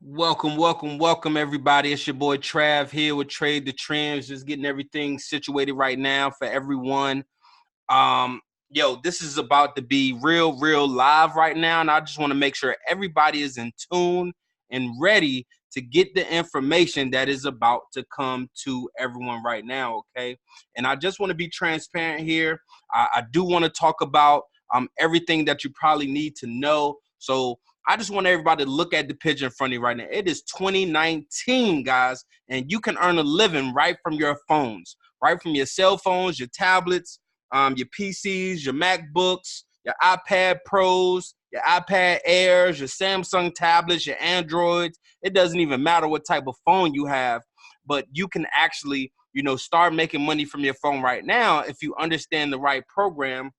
Welcome, everybody. It's your boy Trav here with Trade the Trends, just getting everything situated right now for everyone. Um, this is about to be real live right now, and I just want to make sure everybody is in tune and ready to get the information that is about to come to everyone right now. Okay, and I just want to be transparent here. I do want to talk about everything that you probably need to know. So I just want everybody to look at the picture in front of you right now. It is 2019, guys, and you can earn a living right from your phones, right from your cell phones, your tablets, your PCs, your MacBooks, your iPad Pros, your iPad Airs, your Samsung tablets, your Androids. It doesn't even matter what type of phone you have, but you can actually, start making money from your phone right now if you understand the right program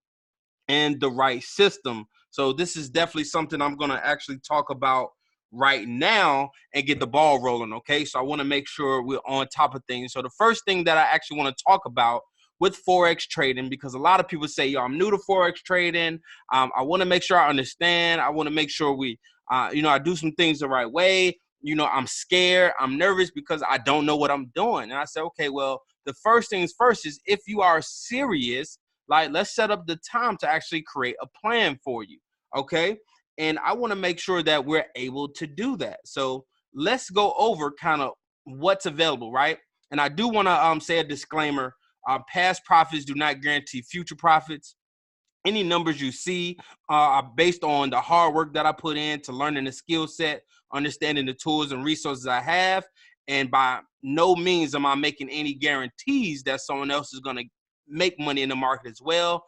and the right system. So this is definitely something I'm going to actually talk about right now and get the ball rolling. Okay. So I want to make sure we're on top of things. So the first thing that I actually want to talk about with Forex trading, because a lot of people say, yo, I'm new to Forex trading. I want to make sure I understand. I want to make sure I do some things the right way. I'm scared. I'm nervous because I don't know what I'm doing. And I said, okay, well, the first things first is if you are serious, like, let's set up the time to actually create a plan for you. Okay. And I want to make sure that we're able to do that. So let's go over kind of what's available, right? And I do want to say a disclaimer. Past profits do not guarantee future profits. Any numbers you see are based on the hard work that I put in to learning the skill set, understanding the tools and resources I have. And by no means am I making any guarantees that someone else is going to make money in the market as well,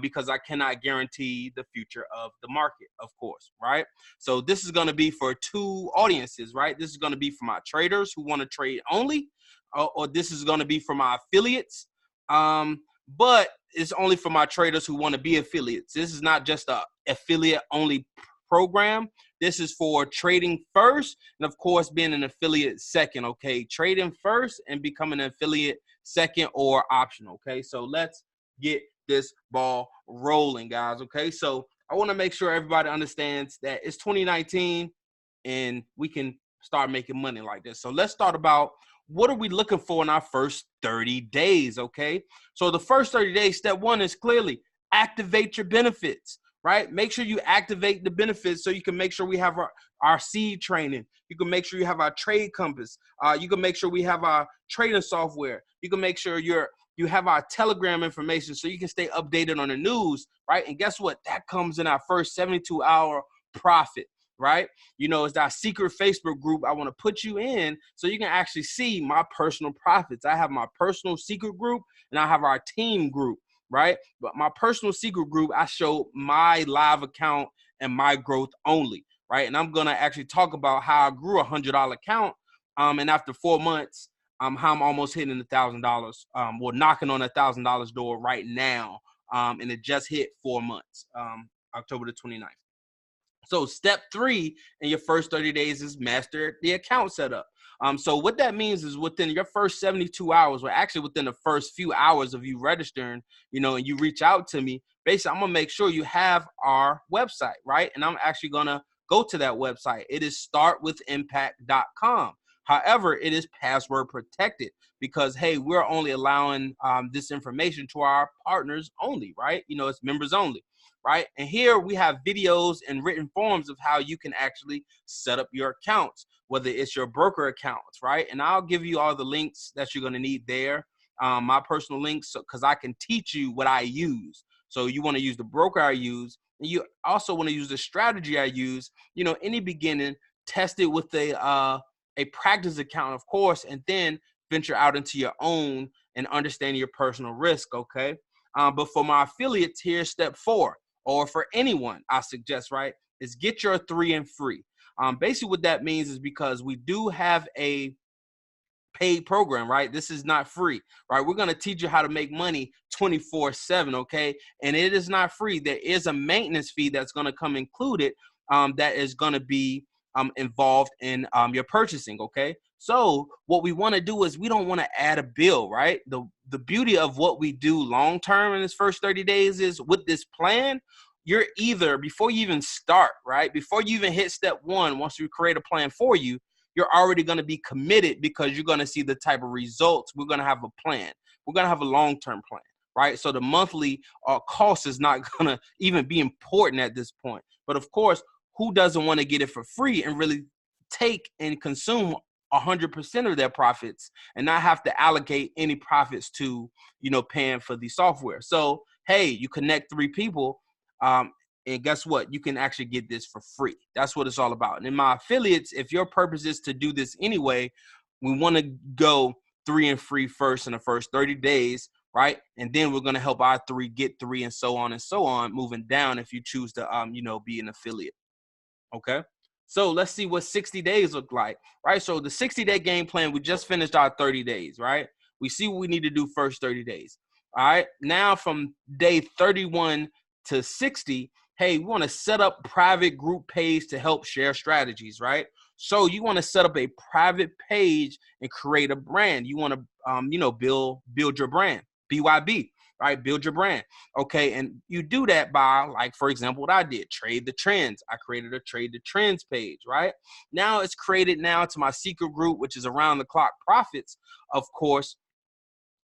because I cannot guarantee the future of the market, of course, right? So this is going to be for two audiences, right? This is going to be for my traders who want to trade only, or this is going to be for my affiliates. But it's only for my traders who want to be affiliates. This is not just a affiliate only program. This is for trading first, and of course, being an affiliate second. Okay, trading first and becoming an affiliate second or optional. Okay, so let's get this ball rolling, guys. Okay, so I want to make sure everybody understands that it's 2019 and we can start making money like this. So let's start about what are we looking for in our first 30 days, okay? So the first 30 days, step one is clearly activate your benefits, right? Make sure you activate the benefits so you can make sure we have our seed training. You can make sure you have our trade compass. You can make sure we have our trading software. You can make sure you have our Telegram information so you can stay updated on the news, right? And guess what? That comes in our first 72-hour profit, right? It's our secret Facebook group I want to put you in so you can actually see my personal profits. I have my personal secret group and I have our team group, right? But my personal secret group, I show my live account and my growth only, right? And I'm going to actually talk about how I grew $100 account. And after 4 months, how I'm almost hitting $1,000, well, knocking on $1,000 door right now. And it just hit 4 months, October the 29th. So step three in your first 30 days is master the account setup. So what that means is within your first 72 hours, or actually within the first few hours of you registering, and you reach out to me, basically I'm going to make sure you have our website, right? And I'm actually going to go to that website. It is startwithimpact.com. However, it is password protected because, hey, we're only allowing this information to our partners only, right? It's members only. Right? And here we have videos and written forms of how you can actually set up your accounts, whether it's your broker accounts, right? And I'll give you all the links that you're going to need there, my personal links, because I can teach you what I use. So you want to use the broker I use, and you also want to use the strategy I use. Any beginning, test it with a practice account, of course, and then venture out into your own and understand your personal risk, okay? But for my affiliates, here's step 4. Or for anyone, I suggest, right, is get your 3 and free. Basically what that means is because we do have a paid program, right? This is not free, right? We're going to teach you how to make money 24/7, okay? And it is not free. There is a maintenance fee that's going to come included that is going to be involved in your purchasing, okay? So what we want to do is we don't want to add a bill, right? The beauty of what we do long term in this first 30 days is with this plan, you're either, before you even start, right, before you even hit step one, once we create a plan for you, you're already going to be committed because you're going to see the type of results. We're going to have a plan. We're going to have a long-term plan, right? So the monthly cost is not going to even be important at this point. But of course, who doesn't want to get it for free and really take and consume 100% of their profits and not have to allocate any profits to, paying for the software? So, hey, you connect 3 people, and guess what? You can actually get this for free. That's what it's all about. And in my affiliates, if your purpose is to do this anyway, we want to go 3 and free first in the first 30 days, right? And then we're going to help our 3 get 3 and so on, moving down if you choose to, be an affiliate. Okay. So let's see what 60 days look like, right? So the 60-day game plan, we just finished our 30 days, right? We see what we need to do first 30 days. All right. Now from day 31 to 60, hey, we want to set up private group page to help share strategies, right? So you want to set up a private page and create a brand. You want to, build your brand, BYB. Right? Build your brand. Okay. And you do that by, like, for example, what I did, Trade the Trends. I created a Trade the Trends page, right? Now it's created now to my secret group, which is Around the Clock Profits, of course,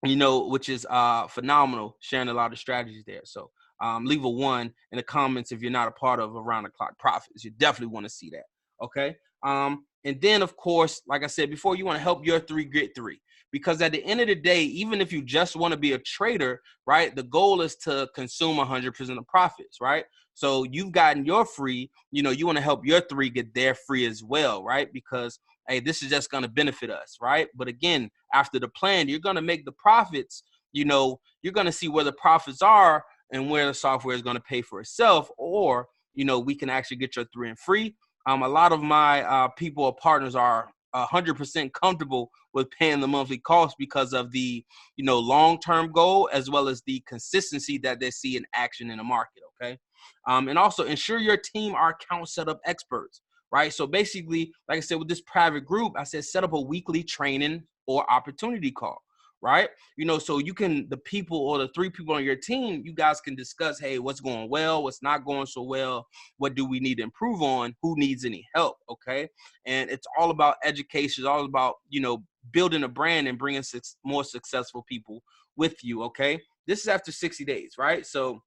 which is phenomenal, sharing a lot of strategies there. So leave a 1 in the comments if you're not a part of Around the Clock Profits. You definitely want to see that. Okay. And then, of course, like I said before, you want to help your 3 get 3. Because at the end of the day, even if you just want to be a trader, right, the goal is to consume 100% of profits, right? So you've gotten your free, you want to help your 3 get their free as well, right? Because, hey, this is just going to benefit us, right? But again, after the plan, you're going to make the profits, you're going to see where the profits are and where the software is going to pay for itself, or, we can actually get your 3 and free. A lot of my people or partners are 100% comfortable with paying the monthly cost because of the, long-term goal, as well as the consistency that they see in action in the market. Okay. And also ensure your team are account setup experts, right? So basically, like I said, with this private group, I said, set up a weekly training or opportunity call, right? So you can, the people or the 3 people on your team, you guys can discuss, hey, what's going well, what's not going so well, what do we need to improve on, who needs any help, okay? And it's all about education, it's all about, building a brand and bringing more successful people with you, okay? This is after 60 days, right? So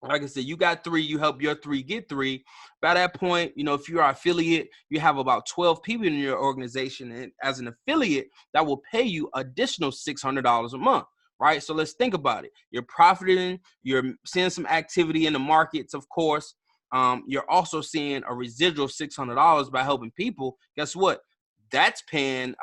like I said, you got 3, you help your 3 get 3. By that point, if you're an affiliate, you have about 12 people in your organization. And as an affiliate, that will pay you additional $600 a month, right? So let's think about it. You're profiting, you're seeing some activity in the markets, of course. You're also seeing a residual $600 by helping people. Guess what? That's paying,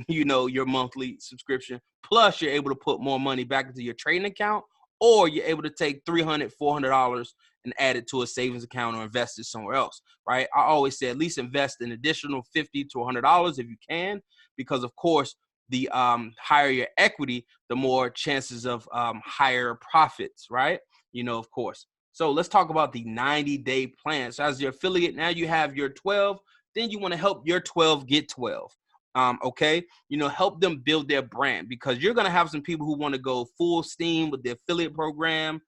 your monthly subscription. Plus, you're able to put more money back into your trading account, or you're able to take $300, $400 and add it to a savings account or invest it somewhere else, right? I always say at least invest an additional $50 to $100 if you can, because of course, the higher your equity, the more chances of higher profits, right? Of course. So let's talk about the 90-day plan. So as your affiliate, now you have your 12, then you want to help your 12 get 12. Okay, help them build their brand, because you're going to have some people who want to go full steam with the affiliate program.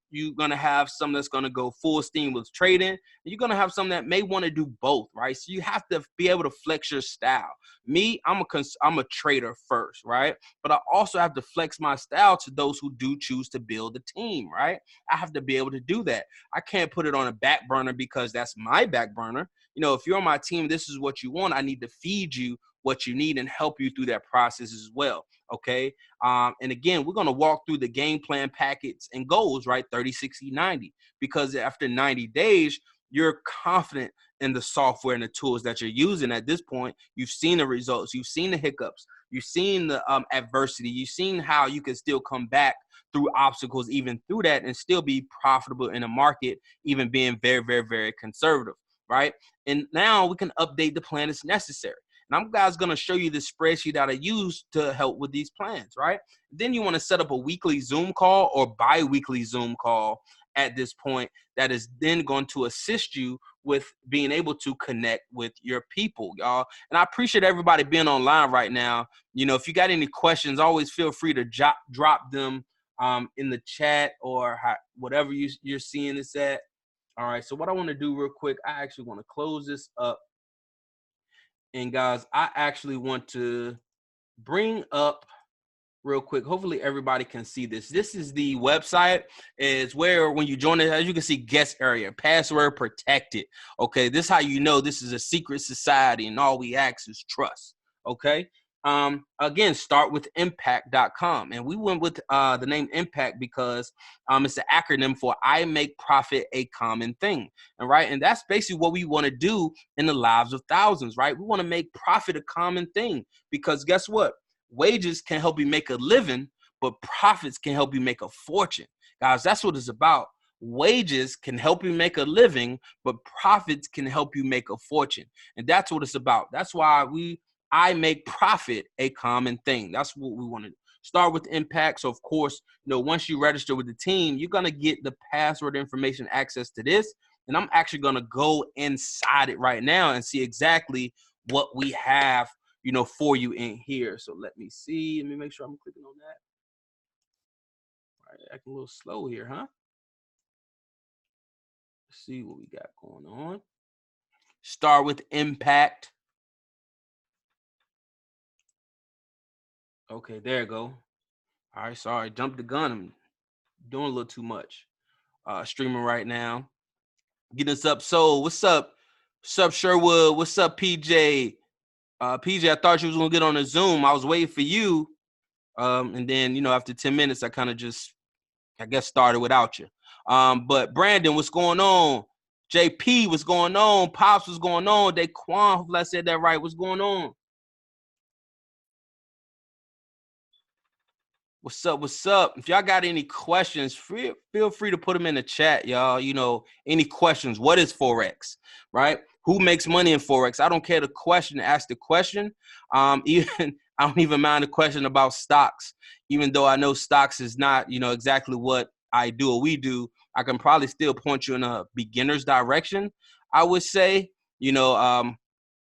You're going to have some that's going to go full steam with trading, and you're going to have some that may want to do both, right? So you have to be able to flex your style. Me, I'm a trader first, right? But I also have to flex my style to those who do choose to build a team, right? I have to be able to do that. I can't put it on a back burner because that's my back burner. If you're on my team, this is what you want. I need to feed you what you need and help you through that process as well. Okay. And again, we're going to walk through the game plan packets and goals, right? 30, 60, 90, because after 90 days, you're confident in the software and the tools that you're using at this point. You've seen the results. You've seen the hiccups. You've seen the adversity. You've seen how you can still come back through obstacles, even through that, and still be profitable in the market, even being very, very, very conservative. Right. And now we can update the plan as necessary. And I'm guys going to show you this spreadsheet that I use to help with these plans. Right. Then you want to set up a weekly Zoom call or bi-weekly Zoom call at this point that is then going to assist you with being able to connect with your people, y'all. And I appreciate everybody being online right now. If you got any questions, always feel free to drop them in the chat or whatever you're seeing this at. All right, so what I want to do real quick, I actually want to close this up. And guys, I actually want to bring up real quick. Hopefully everybody can see this. This is the website. Is where when you join it, as you can see, guest area, password protected. Okay, this is how you know this is a secret society and all we ask is trust. Okay. Again, start with impact.com. And we went with the name impact because it's an acronym for I make profit a common thing. And right. And that's basically what we want to do in the lives of thousands, right? We want to make profit a common thing because guess what? Wages can help you make a living, but profits can help you make a fortune. Guys, that's what it's about. Wages can help you make a living, but profits can help you make a fortune. And that's what it's about. That's why I make profit a common thing. That's what we want to start with impact. So of course, once you register with the team, you're going to get the password information access to this. And I'm actually going to go inside it right now and see exactly what we have for you in here. So let me see. Let me make sure I'm clicking on that. All right, acting a little slow here, huh? Let's see what we got going on. Start with impact. Okay, there you go. All right, sorry, jumped the gun. I'm doing a little too much. Streaming right now. Get us up. So what's up? What's up, Sherwood? What's up, PJ? PJ, I thought you was gonna get on a Zoom. I was waiting for you. And then, after 10 minutes, I kind of just, I guess, started without you. But Brandon, what's going on? JP, what's going on? Pops, what's going on? Daquan, hopefully I said that right. What's going on? What's up? What's up? If y'all got any questions, feel free to put them in the chat, y'all. Any questions? What is Forex, right? Who makes money in Forex? I don't care the question. Ask the question. Even I don't even mind the question about stocks, even though I know stocks is not, exactly what I do or we do. I can probably still point you in a beginner's direction, I would say, when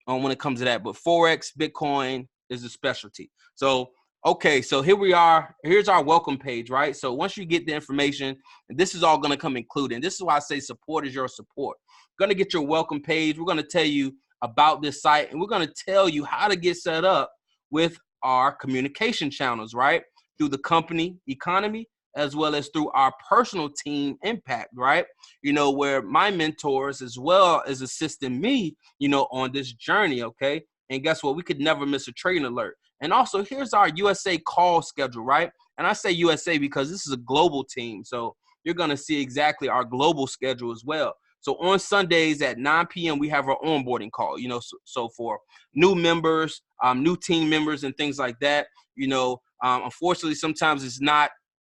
it comes to that. But Forex, Bitcoin is a specialty. So, okay, so here we are. Here's our welcome page, right? So once you get the information, this is all going to come included. And this is why I say support is your support. We're going to get your welcome page. We're going to tell you about this site, and we're going to tell you how to get set up with our communication channels, right? Through the company economy, as well as through our personal team impact, right? Where my mentors as well as assisting me, on this journey, okay? And guess what? We could never miss a trading alert. And also, here's our USA call schedule, right? And I say USA because this is a global team. So you're going to see exactly our global schedule as well. So on Sundays at 9 p.m., we have our onboarding call, so for new members, new team members and things like that, unfortunately, sometimes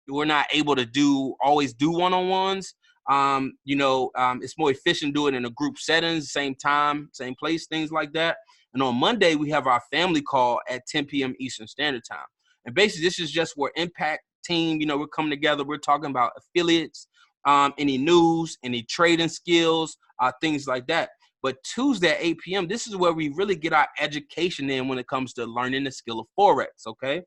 we're not able to always do one-on-ones. It's more efficient doing it in a group settings, same time, same place, things like that. And on Monday, we have our family call at 10 p.m. Eastern Standard Time. And basically, this is just where impact team, we're coming together. We're talking about affiliates, any news, any trading skills, things like that. But Tuesday at 8 p.m., this is where we really get our education in when it comes to learning the skill of Forex, okay?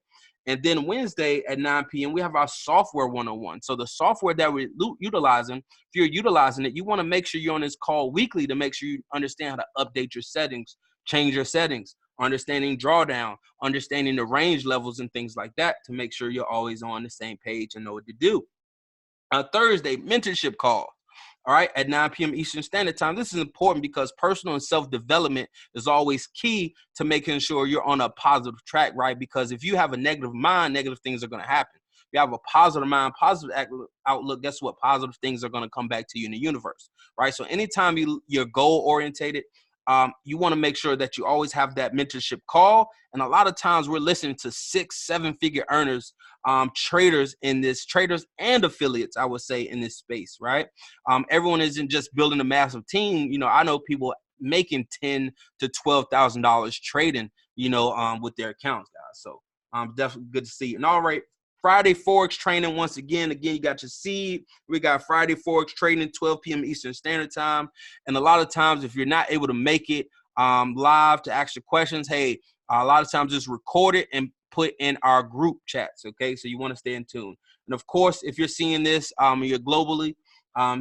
And then Wednesday at 9 p.m., we have our software 101. So the software that we're utilizing, if you're utilizing it, you want to make sure you're on this call weekly to make sure you understand how to update your settings, change your settings, understanding drawdown, understanding the range levels and things like that to make sure you're always on the same page and know what to do. Thursday, mentorship call. All right, at 9 p.m. Eastern Standard Time. This is important because personal and self-development is always key to making sure you're on a positive track, right? Because if you have a negative mind, negative things are going to happen. If you have a positive mind, positive outlook, guess what? Positive things are going to come back to you in the universe, right? So anytime you're goal-orientated, you want to make sure that you always have that mentorship call. And a lot of times we're listening to 6-7-figure earners, traders and affiliates, I would say, in this space, right? Everyone isn't just building a massive team. I know people making $10,000 to $12,000 trading, with their accounts, guys. So definitely good to see. And all right, Friday Forex training once again. Again, you got your seed. We got Friday Forex training, 12 p.m. Eastern Standard Time. And a lot of times, if you're not able to make it live to ask your questions, hey, a lot of times just record it and put in our group chats, okay? So you want to stay in tune. And of course, if you're seeing this, you're globally,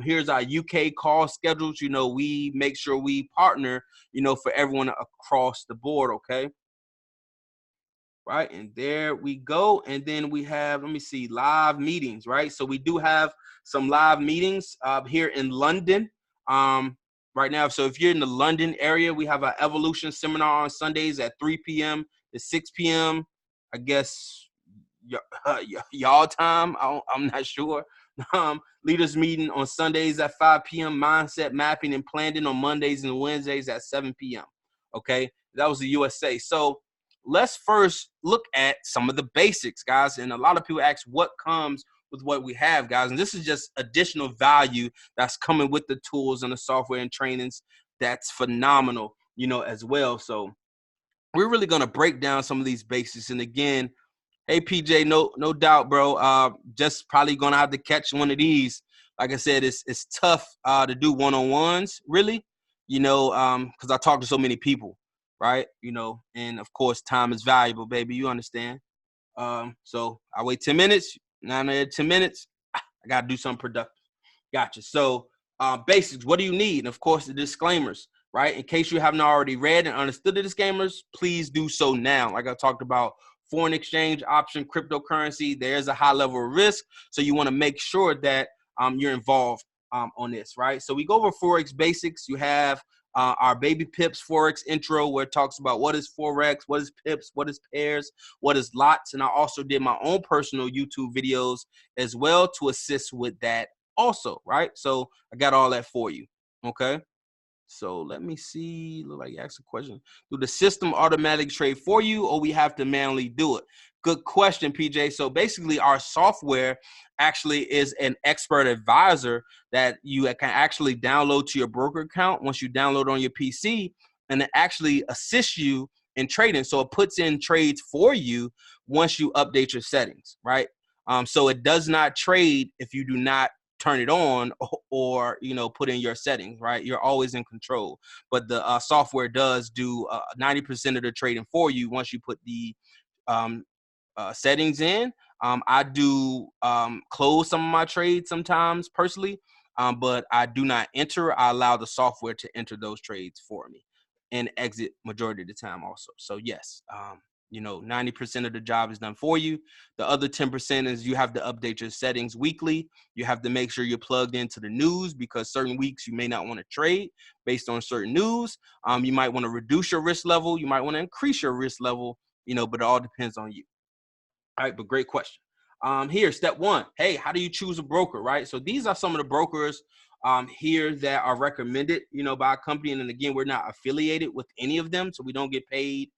here's our UK call schedules. You know, we make sure we partner, you know, for everyone across the board. Okay. Right. And there we go. And then we have, let me see, live meetings. Right. So we do have some live meetings here in London right now. So if you're in the London area, we have our evolution seminar on Sundays at 3 p.m. to 6 p.m. I guess y'all time. I'm not sure. Leaders meeting on Sundays at 5 p.m. Mindset mapping and planning on Mondays and Wednesdays at 7 p.m. Okay, that was the USA. So let's first look at some of the basics, guys. And a lot of people ask what comes with what we have, guys. And this is just additional value that's coming with the tools and the software and trainings. That's phenomenal, you know, as well. So we're really going to break down some of these basics. And again, hey PJ, no doubt, bro. Just probably gonna have to catch one of these. Like I said, it's tough to do one-on-ones, really, you know, because I talk to so many people, right? You know, and of course, time is valuable, baby. You understand? So I wait 10 minutes. Now I'm at 10 minutes. I gotta do something productive. Gotcha. So basics, what do you need? And of course, the disclaimers, right? In case you haven't already read and understood the disclaimers, please do so now. Like I talked about, foreign exchange option, cryptocurrency, there's a high level of risk. So you want to make sure that you're involved on this, right? So we go over Forex basics. You have our baby pips Forex intro, where it talks about what is Forex, what is pips, what is pairs, what is lots. And I also did my own personal YouTube videos as well to assist with that also, right? So I got all that for you. Okay. So let me see. Look like you asked a question. Do the system automatically trade for you, or we have to manually do it? Good question, PJ. So basically, our software actually is an expert advisor that you can actually download to your broker account once you download on your PC, and it actually assists you in trading. So it puts in trades for you once you update your settings, right? So it does not trade if you do not turn it on or you know, put in your settings, right? You're always in control, but the software does do 90% of the trading for you once you put the um, settings in. I do close some of my trades sometimes personally, but I do not enter. I allow the software to enter those trades for me and exit majority of the time also. So yes, you know, 90% of the job is done for you. The other 10% is you have to update your settings weekly. You have to make sure you're plugged into the news, because certain weeks you may not want to trade based on certain news. You might want to reduce your risk level. You might want to increase your risk level, you know, but it all depends on you. All right, but great question. Here, step one. Hey, how do you choose a broker, right? So these are some of the brokers here that are recommended, you know, by a company. And then again, we're not affiliated with any of them, so we don't get paid.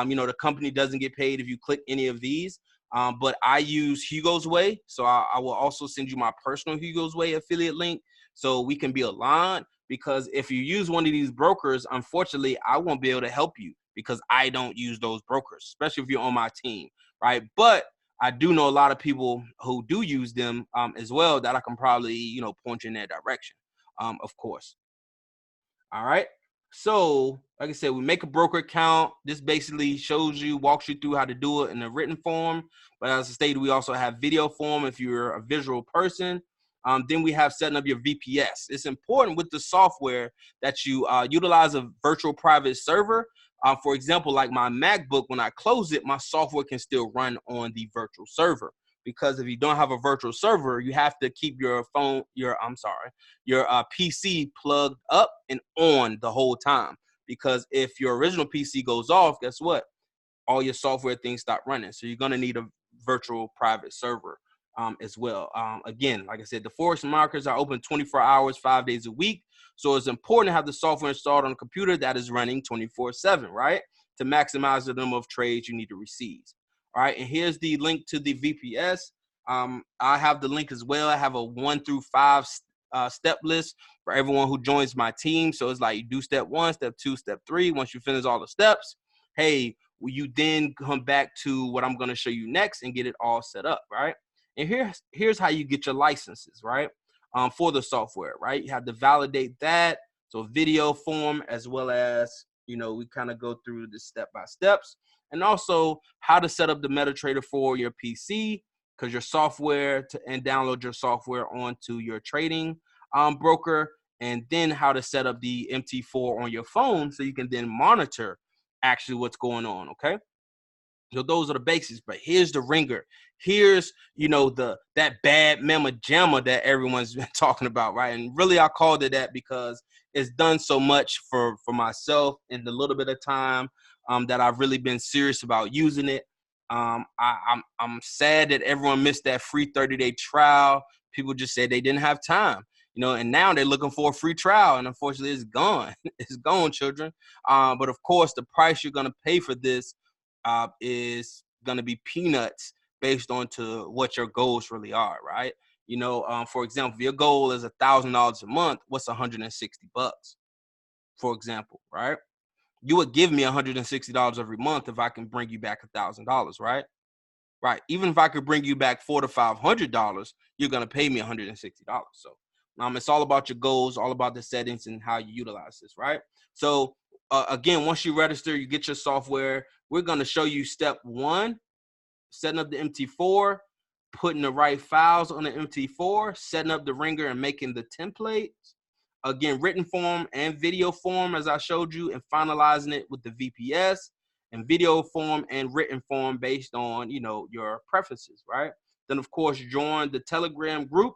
You know, the company doesn't get paid if you click any of these. But I use Hugo's Way, so I will also send you my personal Hugo's Way affiliate link, so we can be aligned. Because if you use one of these brokers, unfortunately, I won't be able to help you because I don't use those brokers, especially if you're on my team, right? But I do know a lot of people who do use them as well that I can probably, you know, point you in that direction, of course. All right. So, like I said, we make a broker account. This basically shows you, walks you through how to do it in a written form. But as I stated, we also have video form if you're a visual person. Then we have setting up your VPS. It's important with the software that you utilize a virtual private server. For example, like my MacBook, when I close it, my software can still run on the virtual server. Because if you don't have a virtual server, you have to keep your phone, your PC plugged up and on the whole time. Because if your original PC goes off, guess what? All your software things stop running. So you're going to need a virtual private server as well. Again, like I said, the Forex markets are open 24 hours, 5 days a week. So it's important to have the software installed on a computer that is running 24/7, right? To maximize the number of trades you need to receive. All right, and here's the link to the VPS. I have the link as well. I have a 1 through 5 step list for everyone who joins my team. So it's like you do step 1, step 2, step 3. Once you finish all the steps, hey, will you then come back to what I'm going to show you next and get it all set up, right? And here's how you get your licenses, right? For the software, right? You have to validate that. So video form, as well as, you know, we kind of go through the step by steps, and also how to set up the MetaTrader for your PC. because your software and download your software onto your trading broker, and then how to set up the MT4 on your phone so you can then monitor actually what's going on. Okay. So those are the basics, but here's the ringer. Here's, that bad mama jamma that everyone's been talking about, right? And really, I called it that because it's done so much for myself in the little bit of time that I've really been serious about using it. I'm sad that everyone missed that free 30-day trial. People just said they didn't have time, and now they're looking for a free trial, and unfortunately, it's gone. It's gone, children. But of course, the price you're gonna pay for this is going to be peanuts based on to what your goals really are, right? For example, if your goal is $1,000 a month, what's $160, for example, right? You would give me $160 every month if I can bring you back $1,000, right? Right. Even if I could bring you back $400 to $500, you're going to pay me $160. So it's all about your goals, all about the settings and how you utilize this, right? So again, once you register, you get your software. We're going to show you step one, setting up the MT4, putting the right files on the MT4, setting up the ringer and making the templates. Again, written form and video form, as I showed you, and finalizing it with the VPS, and video form and written form based on, your preferences, right? Then, of course, join the Telegram group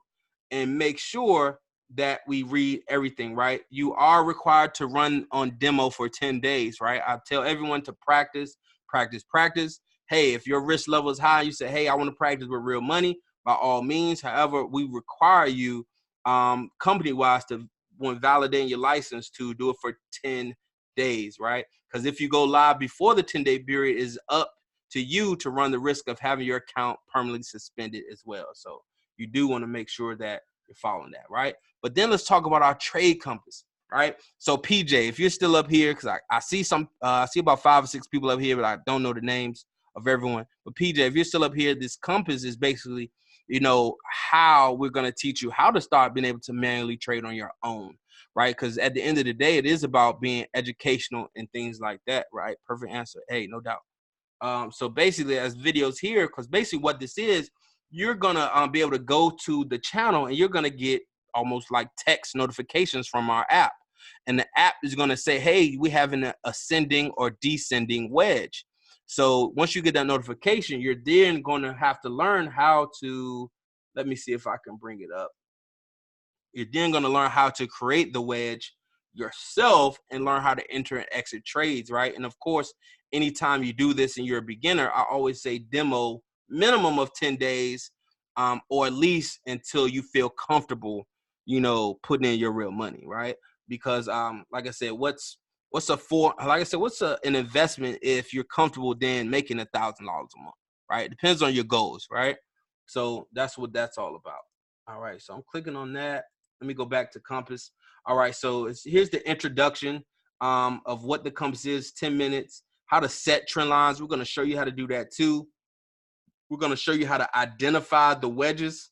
and make sure that we read everything, right? You are required to run on demo for 10 days, right? I tell everyone to practice, practice, practice. Hey, if your risk level is high, you say, hey, I want to practice with real money, by all means. However, we require you company-wise to, when validating your license, to do it for 10 days, right? Because if you go live before the 10-day period, is up to you to run the risk of having your account permanently suspended as well. So you do want to make sure that you're following that, right? But then let's talk about our trade compass, right? So PJ, if you're still up here, because I see I see about 5 or 6 people up here, but I don't know the names of everyone. But PJ, if you're still up here, this compass is basically, how we're going to teach you how to start being able to manually trade on your own, right? Because at the end of the day, it is about being educational and things like that, right? Perfect answer. Hey, no doubt. So basically, as videos here, because basically what this is, you're going to be able to go to the channel and you're going to get almost like text notifications from our app. And the app is going to say, hey, we have an ascending or descending wedge. So once you get that notification, you're then going to have to learn how to, let me see if I can bring it up. You're then going to learn how to create the wedge yourself and learn how to enter and exit trades, right? And of course, anytime you do this and you're a beginner, I always say demo minimum of 10 days, or at least until you feel comfortable, putting in your real money, right? Because like I said, what's an investment if you're comfortable then making $1,000 a month, right? It depends on your goals, right? So that's what that's all about. All right, so I'm clicking on that. Let me go back to Compass. All right, so here's the introduction of what the Compass is, 10 minutes, how to set trend lines. We're going to show you how to do that too. We're going to show you how to identify the wedges,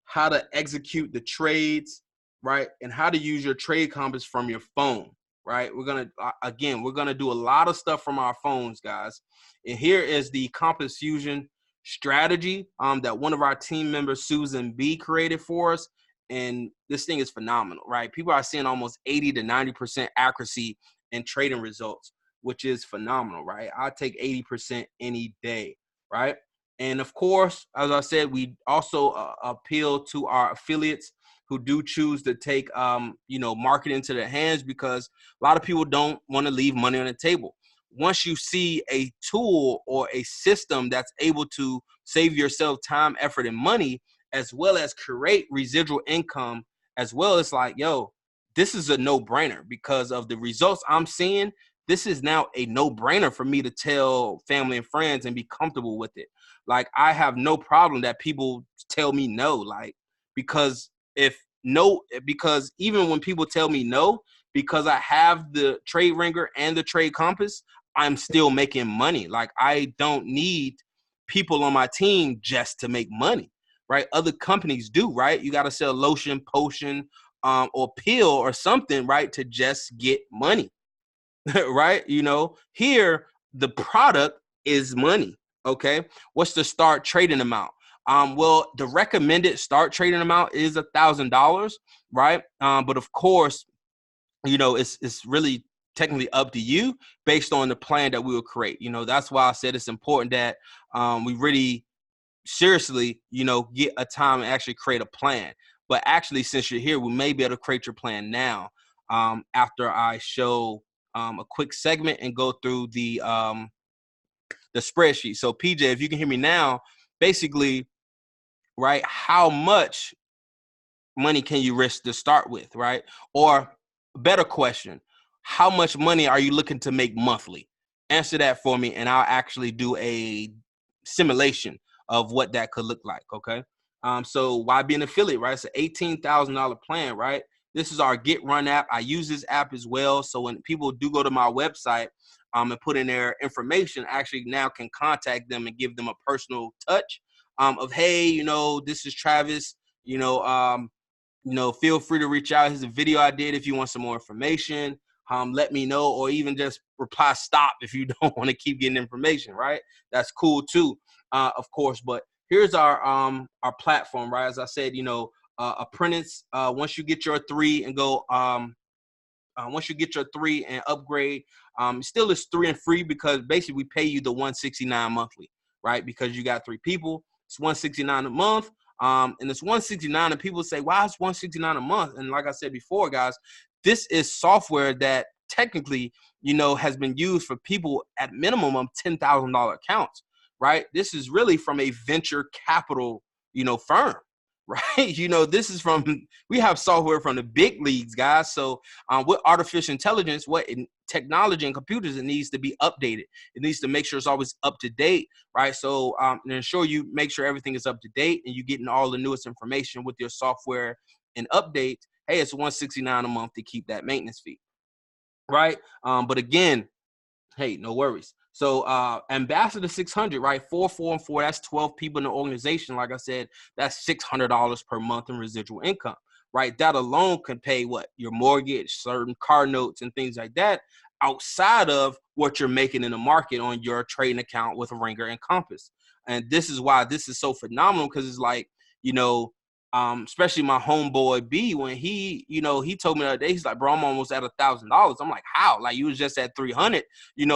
how to execute the trades, right? And how to use your trade compass from your phone, right? We're going to do a lot of stuff from our phones, guys. And here is the Compass Fusion strategy that one of our team members, Susan B, created for us. And this thing is phenomenal, right? People are seeing almost 80 to 90% accuracy in trading results, which is phenomenal, right? I'll take 80% any day, right? And of course, as I said, we also appeal to our affiliates who do choose to take, marketing into their hands, because a lot of people don't want to leave money on the table. Once you see a tool or a system that's able to save yourself time, effort, and money, as well as create residual income, as well as like, yo, this is a no-brainer because of the results I'm seeing. This is now a no-brainer for me to tell family and friends and be comfortable with it. Like, I have no problem that people tell me no, like, because even when people tell me no, because I have the trade ringer and the trade compass, I'm still making money. Like, I don't need people on my team just to make money, right? Other companies do, right? You got to sell lotion, potion, or pill or something, right, to just get money, right? Here, the product is money, okay? What's the start trading amount? Well, the recommended start trading amount is $1,000, right? But of course, you know, it's really technically up to you based on the plan that we will create. You know, that's why I said it's important that we really seriously, you know, get a time and actually create a plan. But actually, since you're here, we may be able to create your plan now after I show a quick segment and go through the spreadsheet. So PJ, if you can hear me now, basically, right, how much money can you risk to start with, right? Or better question, how much money are you looking to make monthly? Answer that for me, and I'll actually do a simulation of what that could look like, okay? So why be an affiliate, right? It's an $18,000 plan, right? This is our Get Run app. I use this app as well. So when people do go to my website and put in their information, I actually now can contact them and give them a personal touch of, hey, you know, this is Travis, feel free to reach out. Here's a video I did if you want some more information. Let me know, or even just reply stop if you don't want to keep getting information, right? That's cool too, of course. But here's our platform, right? As I said, apprentice, once you get your 3 and go, once you get your 3 and upgrade, still is 3 and free because basically we pay you the $169 monthly, right? Because you got 3 people, it's $169 a month. And it's $169, and people say, why is $169 a month? And like I said before, guys, this is software that technically, has been used for people at minimum of $10,000 accounts, right? This is really from a venture capital, firm, right? This is we have software from the big leagues, guys. So with artificial intelligence, what in technology and computers, it needs to be updated. It needs to make sure it's always up to date, right? So to ensure you make sure everything is up to date and you're getting all the newest information with your software and updates, hey, it's $169 a month to keep that maintenance fee, right? But again, hey, no worries. So Ambassador 600, right? 444, that's 12 people in the organization. Like I said, that's $600 per month in residual income, right? That alone can pay what? Your mortgage, certain car notes and things like that, outside of what you're making in the market on your trading account with a Ringer and Compass. And this is why this is so phenomenal, because it's like, especially my homeboy B, when he told me the other day, he's like, bro, I'm almost at $1,000. I'm like, how? Like, you was just at 300, a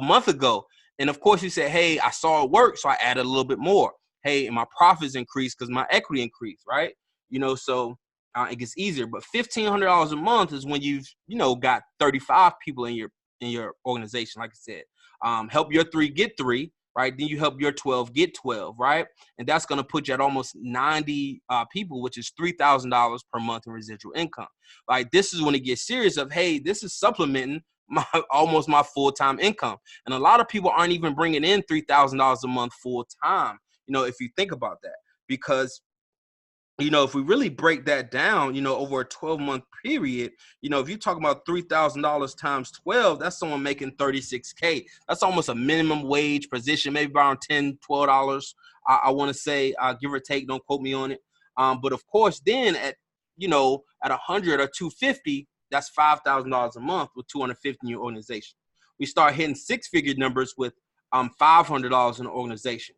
month ago. And of course he said, hey, I saw it work, so I added a little bit more. Hey, and my profits increased because my equity increased, right? So it gets easier. But $1,500 a month is when you've, got 35 people in your organization, like I said. Help your 3 get 3. Right, then you help your 12 get 12, right? And that's going to put you at almost 90 people, which is $3,000 per month in residual income. Like, this is when it gets serious of, hey, this is supplementing almost my full-time income. And a lot of people aren't even bringing in $3,000 a month full-time, if you think about that. Because if we really break that down, over a 12-month period, if you talk about $3,000 times 12, that's someone making $36K. That's almost a minimum wage position, maybe around $10, $12. I want to say, give or take, don't quote me on it. But of course, then at 100 or 250, that's $5,000 a month with 250 in your organization. We start hitting 6-figure numbers with $500 in the organization.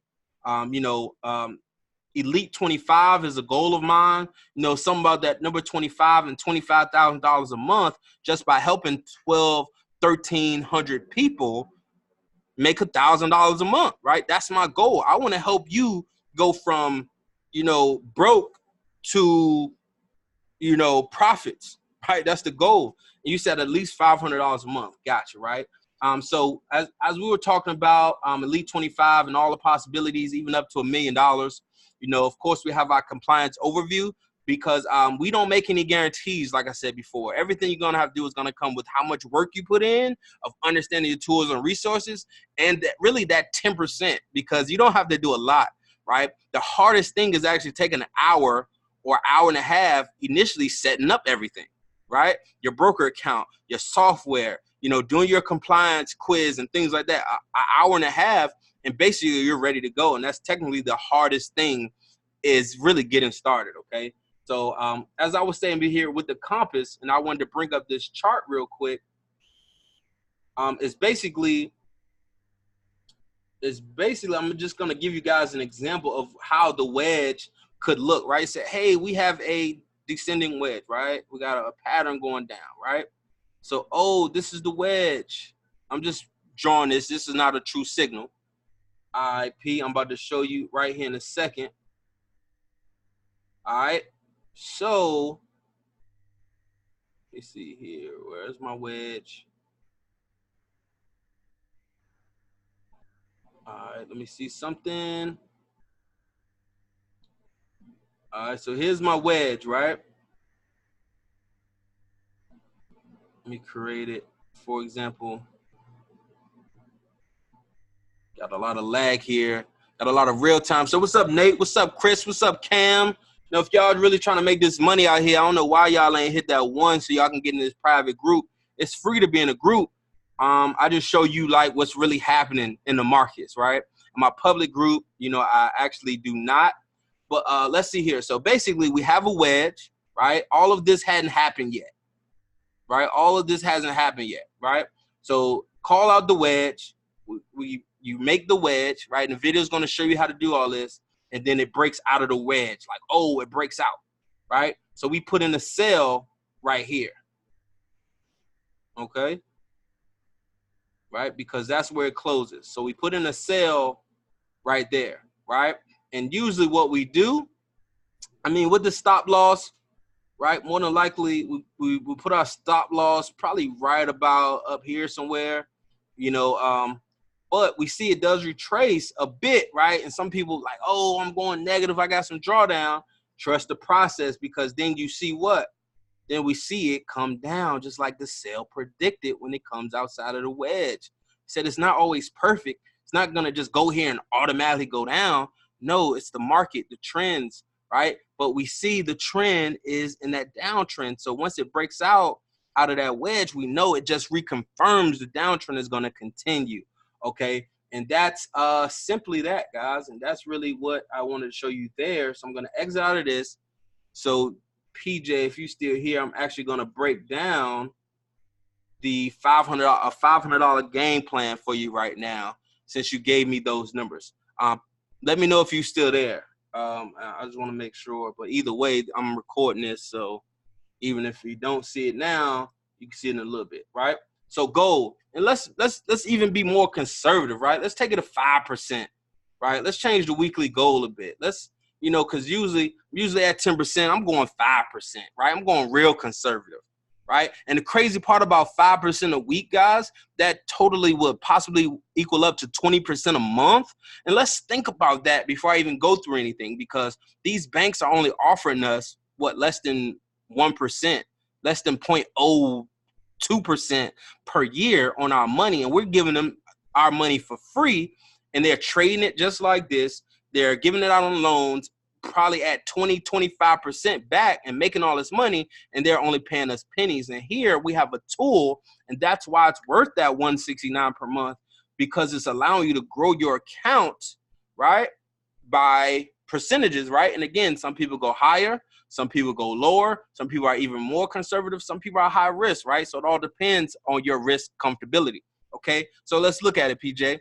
Elite 25 is a goal of mine. Something about that number 25 and $25,000 a month just by helping 1,300 people make $1,000 a month, right? That's my goal. I want to help you go from, broke to, profits, right? That's the goal. And you said at least $500 a month. Gotcha, right? So as we were talking about Elite 25 and all the possibilities, even up to $1 million, of course, we have our compliance overview, because we don't make any guarantees. Like I said before, everything you're going to have to do is going to come with how much work you put in of understanding your tools and resources, and really that 10%, because you don't have to do a lot, right? The hardest thing is actually taking an hour or hour and a half initially setting up everything, right? Your broker account, your software, doing your compliance quiz and things like that, an hour and a half, and basically you're ready to go. And that's technically the hardest thing, is really getting started, okay? So as I was saying here with the compass, and I wanted to bring up this chart real quick, is basically is basically, I'm just going to give you guys an example of how the wedge could look, right? Say, hey, we have a descending wedge, right? We got a pattern going down, right? So, oh, this is the wedge. I'm just drawing this. This is not a true signal. All right, P, I'm about to show you right here in a second. All right. So, let me see here. Where's my wedge? All right, let me see something. All right, so here's my wedge, right? Let me create it. For example, got a lot of lag here. Got a lot of real time. So what's up, Nate? What's up, Chris? What's up, Cam? You know, if y'all really trying to make this money out here, I don't know why y'all ain't hit that one so y'all can get in this private group. It's free to be in a group. I just show you like what's really happening in the markets, right? In my public group, you know, I actually do not. But let's see here. So basically, we have a wedge, right? All of this hadn't happened yet, right? All of this hasn't happened yet, right? So call out the wedge. You make the wedge, right? And the video is going to show you how to do all this. And then it breaks out of the wedge. Like, oh, it breaks out, right? So we put in a sell right here, okay? Right? Because that's where it closes. So we put in a sell right there, right? And usually what we do, I mean, with the stop loss, right? More than likely, we put our stop loss probably right about up here somewhere, you know, but we see it does retrace a bit, right? And some people like, oh, I'm going negative. I got some drawdown. Trust the process, because then you see what? Then we see it come down just like the sell predicted when it comes outside of the wedge. Said it's not always perfect. It's not going to just go here and automatically go down. No, it's the market, the trends, right? But we see the trend is in that downtrend. So once it breaks out of that wedge, we know it just reconfirms the downtrend is going to continue. Okay. And that's simply that, guys. And that's really what I wanted to show you there. So I'm going to exit out of this. So PJ, if you still here, I'm actually going to break down the $500 game plan for you right now, since you gave me those numbers. Let me know if you're still there. I just want to make sure. But either way, I'm recording this, so even if you don't see it now, you can see it in a little bit, right? So gold, and let's even be more conservative, right? Let's take it to 5%, right? Let's change the weekly goal a bit. Let's, you know, because usually at 10%, I'm going 5%, right? I'm going real conservative, right? And the crazy part about 5% a week, guys, that totally would possibly equal up to 20% a month. And let's think about that before I even go through anything, because these banks are only offering us what, less than 1%, less than 0.02% per year on our money, and we're giving them our money for free, and they're trading it just like this. They're giving it out on loans, probably at 20-25% back, and making all this money, and they're only paying us pennies. And here we have a tool, and that's why it's worth that $169 per month, because it's allowing you to grow your account, right, by percentages, right? And again, some people go higher, some people go lower, some people are even more conservative, some people are high risk, right? So it all depends on your risk comfortability. Okay, so let's look at it, PJ.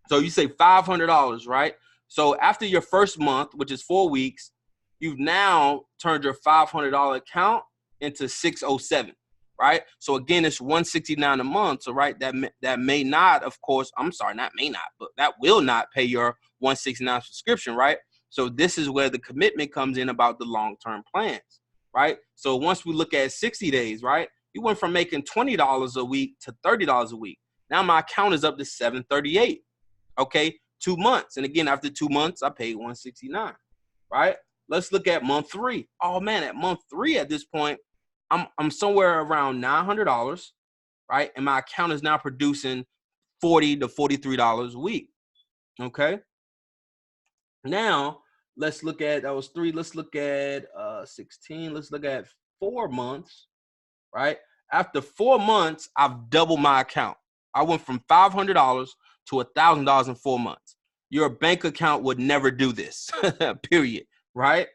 So you say $500, right? So after your first month, which is 4 weeks, you've now turned your $500 account into 607, right? So again, it's 169 a month. So right, that may not, of course, I'm sorry, not may not, but that will not pay your 169 subscription, right? So this is where the commitment comes in about the long-term plans, right? So once we look at 60 days, right, you went from making $20 a week to $30 a week. Now my account is up to $738. Okay, 2 months. And again, after 2 months, I paid $169, right? Let's look at month 3. Oh man, at month 3 at this point, I'm somewhere around $900, right? And my account is now producing $40 to $43 a week. Okay. Now let's look at, that was 3. Let's look at 16. Let's look at 4 months, right? After 4 months, I've doubled my account. I went from $500 to $1,000 in 4 months. Your bank account would never do this, period, right?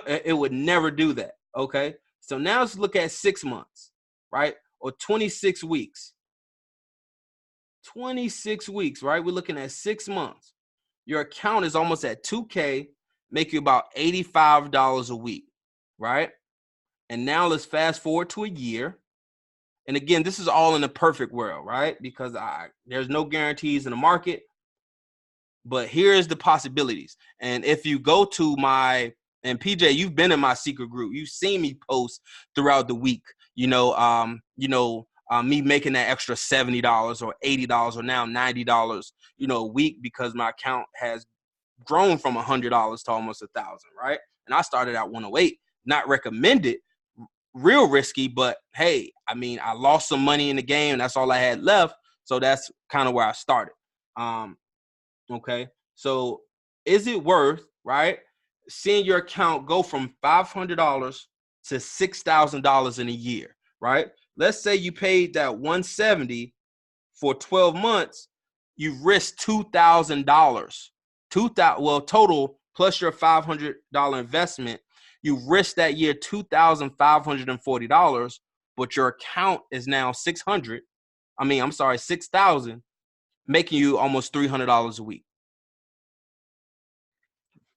It would never do that, okay? So now let's look at 6 months, right? Or 26 weeks. 26 weeks, right? We're looking at 6 months. Your account is almost at 2K, make you about $85 a week, right? And now let's fast forward to a year. And again, this is all in the perfect world, right? Because there's no guarantees in the market, but here's the possibilities. And if you go to and PJ, you've been in my secret group. You've seen me post throughout the week, me making that extra $70 or $80 or now $90, a week because my account has grown from $100 to almost $1,000, right? And I started at 108, not recommended, real risky, but hey, I mean, I lost some money in the game and that's all I had left. So that's kind of where I started. Okay. So is it worth, right, seeing your account go from $500 to $6,000 in a year, right? Let's say you paid that $170 for 12 months, you risked $2,000. Total plus your $500 investment, you risked that year $2,540, but your account is now $6,000, making you almost $300 a week.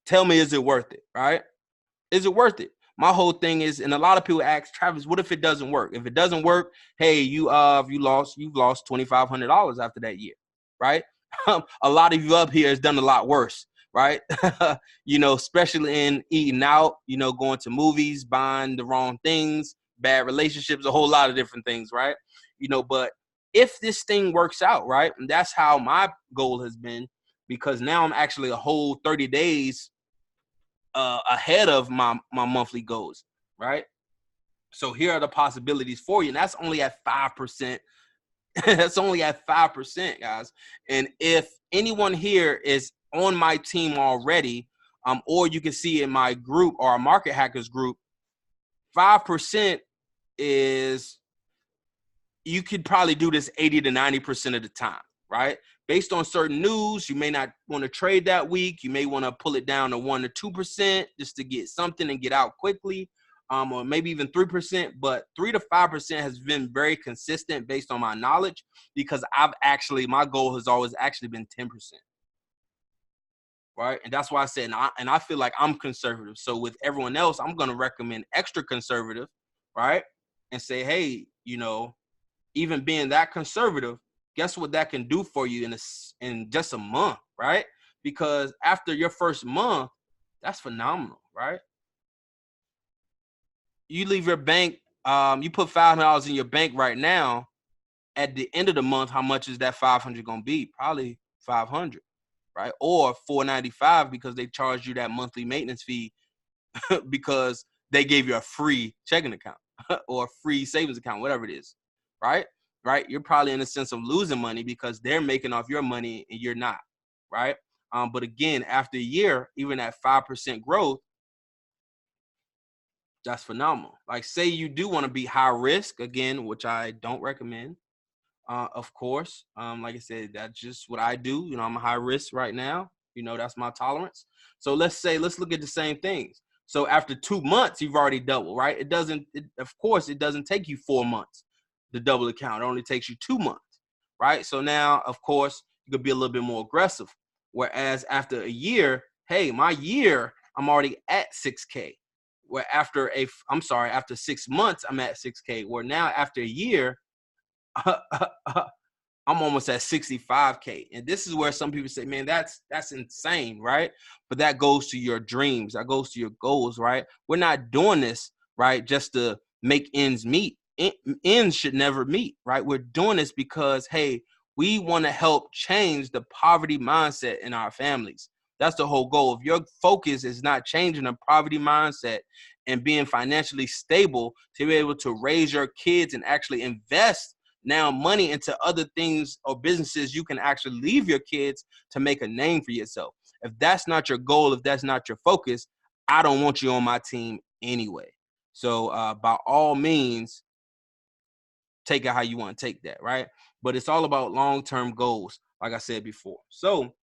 Tell me, is it worth it, right? Is it worth it? My whole thing is, and a lot of people ask, Travis, what if it doesn't work? If it doesn't work, hey, you've lost $2,500 after that year, right? A lot of you up here has done a lot worse, right? Especially in eating out, going to movies, buying the wrong things, bad relationships, a whole lot of different things, right? But if this thing works out, right, and that's how my goal has been, because now I'm actually a whole 30 days ahead of my monthly goals, right? So here are the possibilities for you, and that's only at 5%. That's only at 5%, guys. And if anyone here is on my team already, or you can see in my group or our market hackers group, 5% is, you could probably do this 80 to 90% of the time, right? Based on certain news, you may not want to trade that week. You may want to pull it down to 1 to 2% just to get something and get out quickly, or maybe even 3%. But 3 to 5% has been very consistent based on my knowledge, because my goal has always actually been 10%, right? And that's why I said, and I feel like I'm conservative. So with everyone else, I'm going to recommend extra conservative, right? And say, hey, even being that conservative, guess what that can do for you in just a month, right? Because after your first month, that's phenomenal, right? You leave your bank, you put $500 in your bank right now. At the end of the month, how much is that 500 gonna be? Probably 500, right? Or 495 because they charged you that monthly maintenance fee because they gave you a free checking account or a free savings account, whatever it is, right? Right? You're probably in a sense of losing money because they're making off your money and you're not, right? But again, after a year, even at 5% growth, that's phenomenal. Like, say you do want to be high risk, again, which I don't recommend. Of course, like I said, that's just what I do. I'm a high risk right now. That's my tolerance. So let's look at the same things. So after 2 months, you've already doubled, right? Of course, it doesn't take you 4 months to double account. It only takes you 2 months, right? So now, of course, you could be a little bit more aggressive. Whereas after a year, hey, my year, I'm already at 6K. Where after 6 months, I'm at 6K. Where now after a year, I'm almost at 65K. And this is where some people say, man, that's insane, right? But that goes to your dreams. That goes to your goals, right? We're not doing this, right, just to make ends meet. Ends should never meet, right? We're doing this because, hey, we want to help change the poverty mindset in our families. That's the whole goal. If your focus is not changing the poverty mindset and being financially stable to be able to raise your kids and actually invest now money into other things or businesses you can actually leave your kids to make a name for yourself. If that's not your goal, if that's not your focus, I don't want you on my team anyway. So by all means, take it how you want to take that, right? But it's all about long-term goals, like I said before. So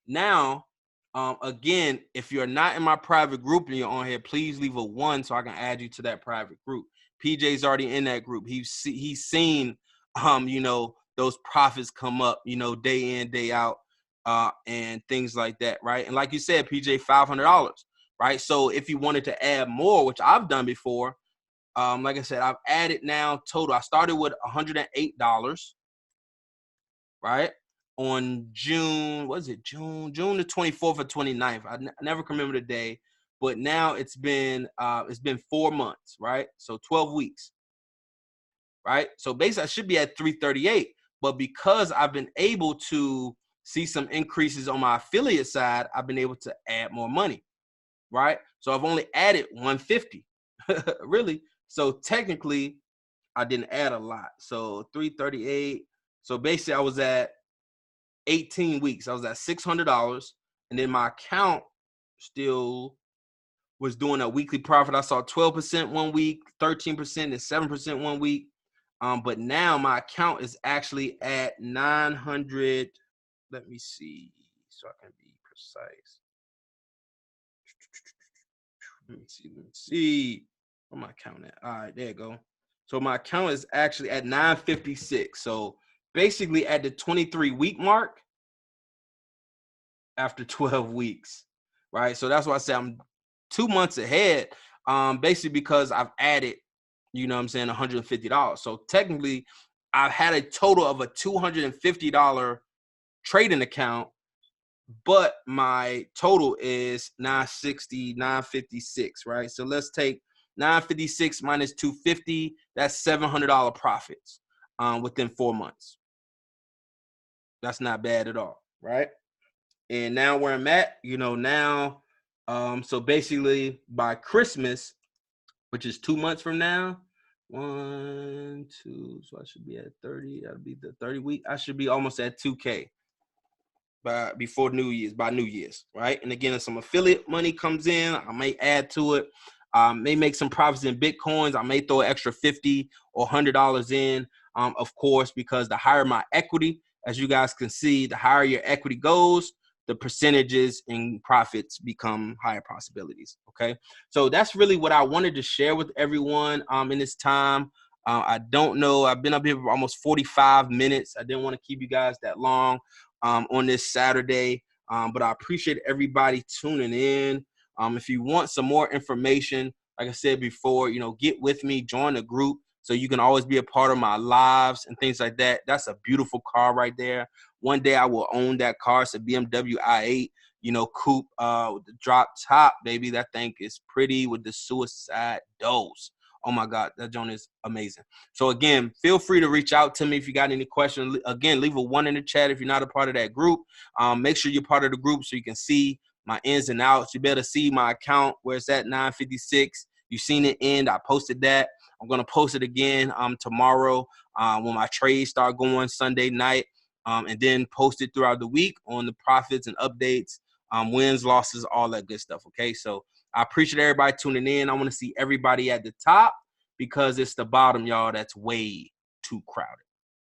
now, again, if you're not in my private group and you're on here, please leave a 1 so I can add you to that private group. PJ's already in that group. He's seen, the those profits come up, you know, day in, day out, and things like that, right? And like you said, PJ, $500, right? So if you wanted to add more, which I've done before, like I said, I've added now total. I started with $108, right? On June, what is it? June the 24th or 29th. I never can remember the day, but now it's been 4 months, right? So 12 weeks, right? So basically I should be at 338, but because I've been able to see some increases on my affiliate side, I've been able to add more money, right? So I've only added 150, really. So technically I didn't add a lot. So 338. So basically I was at 18 weeks. I was at $600, and then my account still was doing a weekly profit. I saw 12% one week, 13%, and 7% one week. But now my account is actually at 900. Let me see so I can be precise. Let me see. Where my account at? All right, there you go. So my account is actually at 956. So basically at the 23-week mark after 12 weeks, right? So that's why I say I'm 2 months ahead, basically because I've added, you know what I'm saying, $150. So technically, I've had a total of a $250 trading account, but my total is 960, 956, right? So let's take 956 minus 250. That's $700 profits within 4 months. That's not bad at all, right? And now where I'm at, you know, now, so basically by Christmas, which is 2 months from now, 1, 2, so I should be at 30. That'll be the 30 week. I should be almost at 2K by New Year's, right? And again, if some affiliate money comes in, I may add to it. May make some profits in Bitcoins. I may throw an extra $50 or $100 in, of course, because the higher my equity, as you guys can see, the higher your equity goes, the percentages in profits become higher possibilities. Okay, so that's really what I wanted to share with everyone in this time. I don't know. I've been up here for almost 45 minutes. I didn't want to keep you guys that long on this Saturday, but I appreciate everybody tuning in. If you want some more information, like I said before, you know, get with me, join the group, so you can always be a part of my lives and things like that. That's a beautiful car right there. One day I will own that car. It's a BMW i8, you know, coupe with the drop top, baby. That thing is pretty with the suicide doors. Oh my God, that joint is amazing. So again, feel free to reach out to me if you got any questions. Again, leave a 1 in the chat if you're not a part of that group. Make sure you're part of the group so you can see my ins and outs. You better see my account where it's at 956. You've seen it end. I posted that. I'm gonna post it again tomorrow when my trades start going Sunday night, and then post it throughout the week on the profits and updates, wins, losses, all that good stuff. Okay, so I appreciate everybody tuning in. I want to see everybody at the top because it's the bottom, y'all, that's way too crowded.